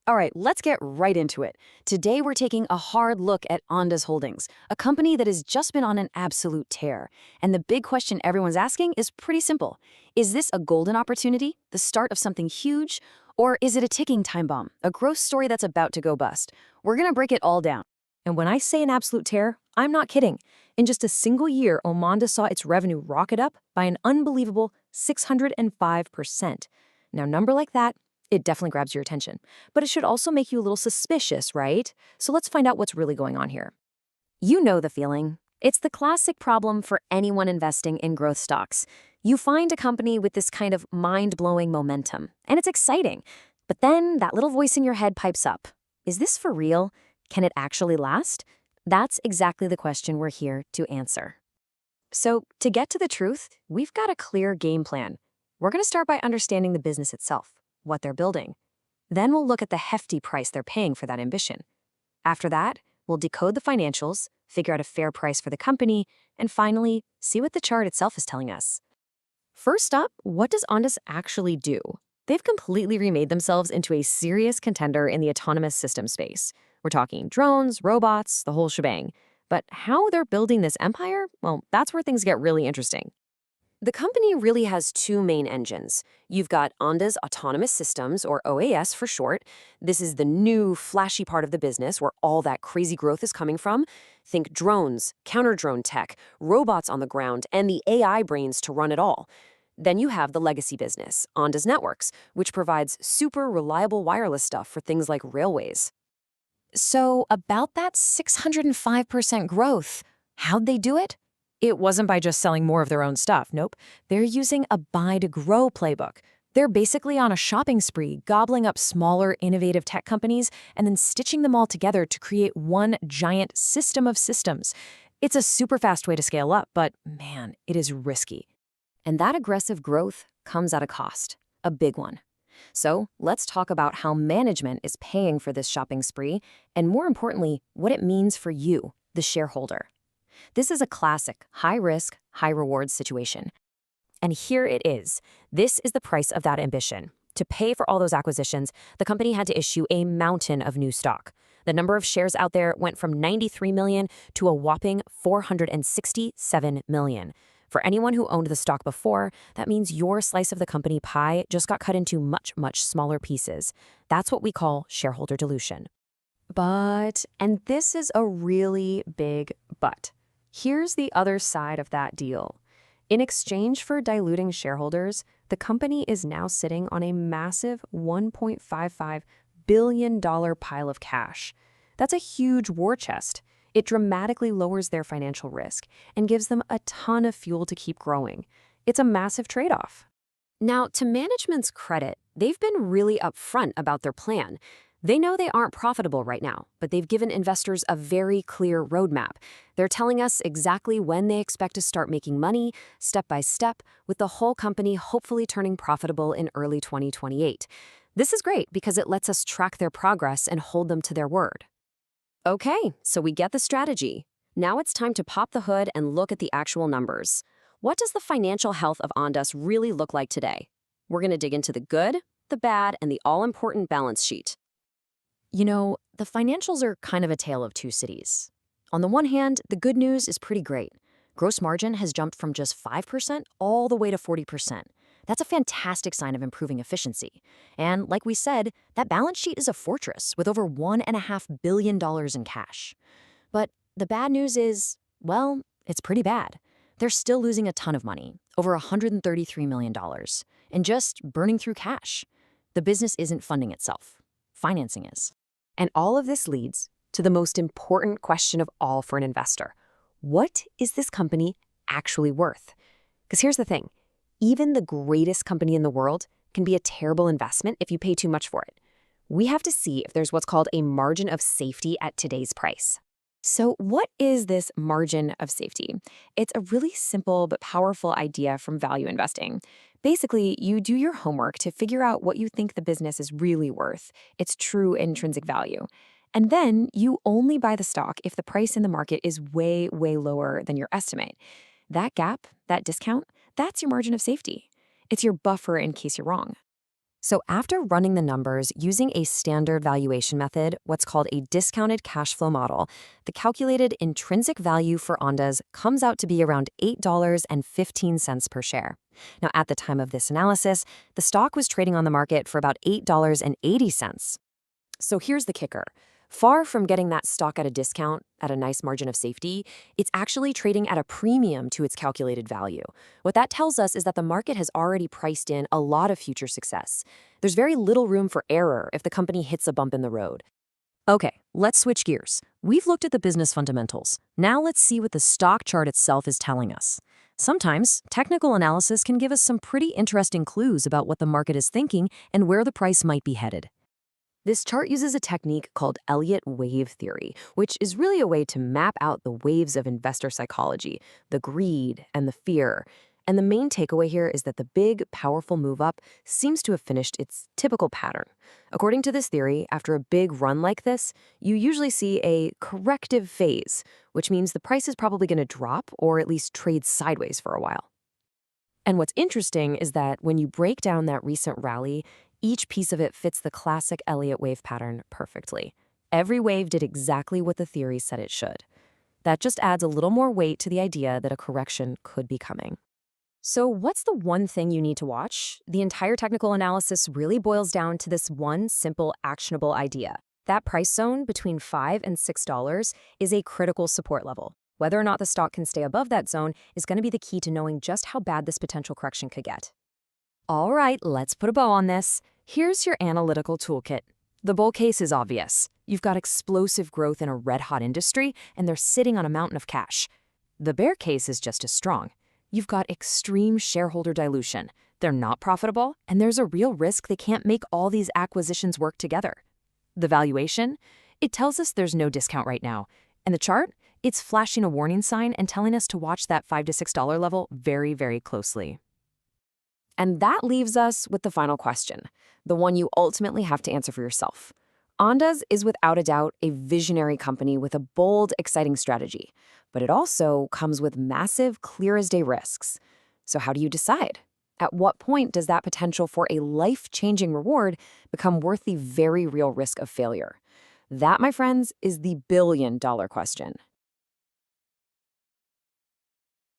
All right, let's get right into it. Today, we're taking a hard look at Ondas Holdings, a company that has just been on an absolute tear. And the big question everyone's asking is pretty simple. Is this a golden opportunity, the start of something huge, or is it a ticking time bomb, a growth story that's about to go bust? We're going to break it all down. And when I say an absolute tear, I'm not kidding. In just a single year, Omonda saw its revenue rocket up by an unbelievable 605%. Now, a number like that, it definitely grabs your attention. But it should also make you a little suspicious, right? So let's find out what's really going on here. You know the feeling. It's the classic problem for anyone investing in growth stocks. You find a company with this kind of mind-blowing momentum, and it's exciting. But then that little voice in your head pipes up. Is this for real? Can it actually last? That's exactly the question we're here to answer. So, to get to the truth, we've got a clear game plan. We're going to start by understanding the business itself, what they're building. Then we'll look at the hefty price they're paying for that ambition. After that, we'll decode the financials, figure out a fair price for the company, and finally, see what the chart itself is telling us. First up, what does Ondas actually do? They've completely remade themselves into a serious contender in the autonomous system space. We're talking drones, robots, the whole shebang. But how they're building this empire? Well, that's where things get really interesting. The company really has two main engines. You've got Ondas Autonomous Systems, or OAS for short. This is the new, flashy part of the business where all that crazy growth is coming from. Think drones, counter-drone tech, robots on the ground, and the AI brains to run it all. Then you have the legacy business, Ondas Networks, which provides super reliable wireless stuff for things like railways. So, about that 605% growth, how'd they do it? It wasn't by just selling more of their own stuff, nope. They're using a buy-to-grow playbook. They're basically on a shopping spree, gobbling up smaller, innovative tech companies and then stitching them all together to create one giant system of systems. It's a super fast way to scale up, but man, it is risky. And that aggressive growth comes at a cost, a big one. So let's talk about how management is paying for this shopping spree, and more importantly, what it means for you, the shareholder. This is a classic high-risk, high-reward situation. And here it is. This is the price of that ambition. To pay for all those acquisitions, the company had to issue a mountain of new stock. The number of shares out there went from 93 million to a whopping 467 million. For anyone who owned the stock before, that means your slice of the company pie just got cut into much, much smaller pieces. That's what we call shareholder dilution. But, and this is a really big but, here's the other side of that deal. In exchange for diluting shareholders, the company is now sitting on a massive $1.55 billion pile of cash. That's a huge war chest. It dramatically lowers their financial risk and gives them a ton of fuel to keep growing. It's a massive trade-off. Now, to management's credit, they've been really upfront about their plan. They know they aren't profitable right now, but they've given investors a very clear roadmap. They're telling us exactly when they expect to start making money, step by step, with the whole company hopefully turning profitable in early 2028. This is great because it lets us track their progress and hold them to their word. Okay, so we get the strategy. Now it's time to pop the hood and look at the actual numbers. What does the financial health of Ondas really look like today? We're going to dig into the good, the bad, and the all-important balance sheet. You know, the financials are kind of a tale of two cities. On the one hand, the good news is pretty great. Gross margin has jumped from just 5% all the way to 40%. That's a fantastic sign of improving efficiency. And like we said, that balance sheet is a fortress with over $1.5 billion in cash. But the bad news is, well, it's pretty bad. They're still losing a ton of money, over $133 million, and just burning through cash. The business isn't funding itself. Financing is. And all of this leads to the most important question of all for an investor. What is this company actually worth? Because here's the thing. Even the greatest company in the world can be a terrible investment if you pay too much for it. We have to see if there's what's called a margin of safety at today's price. So what is this margin of safety? It's a really simple but powerful idea from value investing. Basically, you do your homework to figure out what you think the business is really worth, its true intrinsic value. And then you only buy the stock if the price in the market is way, way lower than your estimate. That gap, that discount, that's your margin of safety. It's your buffer in case you're wrong. So after running the numbers using a standard valuation method, what's called a discounted cash flow model, the calculated intrinsic value for Ondas comes out to be around $8.15 per share. Now, at the time of this analysis, the stock was trading on the market for about $8.80. So here's the kicker. Far from getting that stock at a discount, at a nice margin of safety, it's actually trading at a premium to its calculated value. What that tells us is that the market has already priced in a lot of future success. There's very little room for error if the company hits a bump in the road. Okay, let's switch gears. We've looked at the business fundamentals. Now let's see what the stock chart itself is telling us. Sometimes, technical analysis can give us some pretty interesting clues about what the market is thinking and where the price might be headed. This chart uses a technique called Elliott wave theory, which is really a way to map out the waves of investor psychology, the greed and the fear. And the main takeaway here is that the big, powerful move up seems to have finished its typical pattern. According to this theory, after a big run like this, you usually see a corrective phase, which means the price is probably going to drop or at least trade sideways for a while. And what's interesting is that when you break down that recent rally, each piece of it fits the classic Elliott wave pattern perfectly. Every wave did exactly what the theory said it should. That just adds a little more weight to the idea that a correction could be coming. So what's the one thing you need to watch? The entire technical analysis really boils down to this one simple, actionable idea. That price zone between $5 and $6 is a critical support level. Whether or not the stock can stay above that zone is going to be the key to knowing just how bad this potential correction could get. All right, let's put a bow on this. Here's your analytical toolkit. The bull case is obvious. You've got explosive growth in a red-hot industry, and they're sitting on a mountain of cash. The bear case is just as strong. You've got extreme shareholder dilution. They're not profitable, and there's a real risk they can't make all these acquisitions work together. The valuation? It tells us there's no discount right now. And the chart? It's flashing a warning sign and telling us to watch that $5 to $6 level very, very closely. And that leaves us with the final question, the one you ultimately have to answer for yourself. Ondas is without a doubt a visionary company with a bold, exciting strategy, but it also comes with massive, clear-as-day risks. So how do you decide? At what point does that potential for a life-changing reward become worth the very real risk of failure? That, my friends, is the billion-dollar question.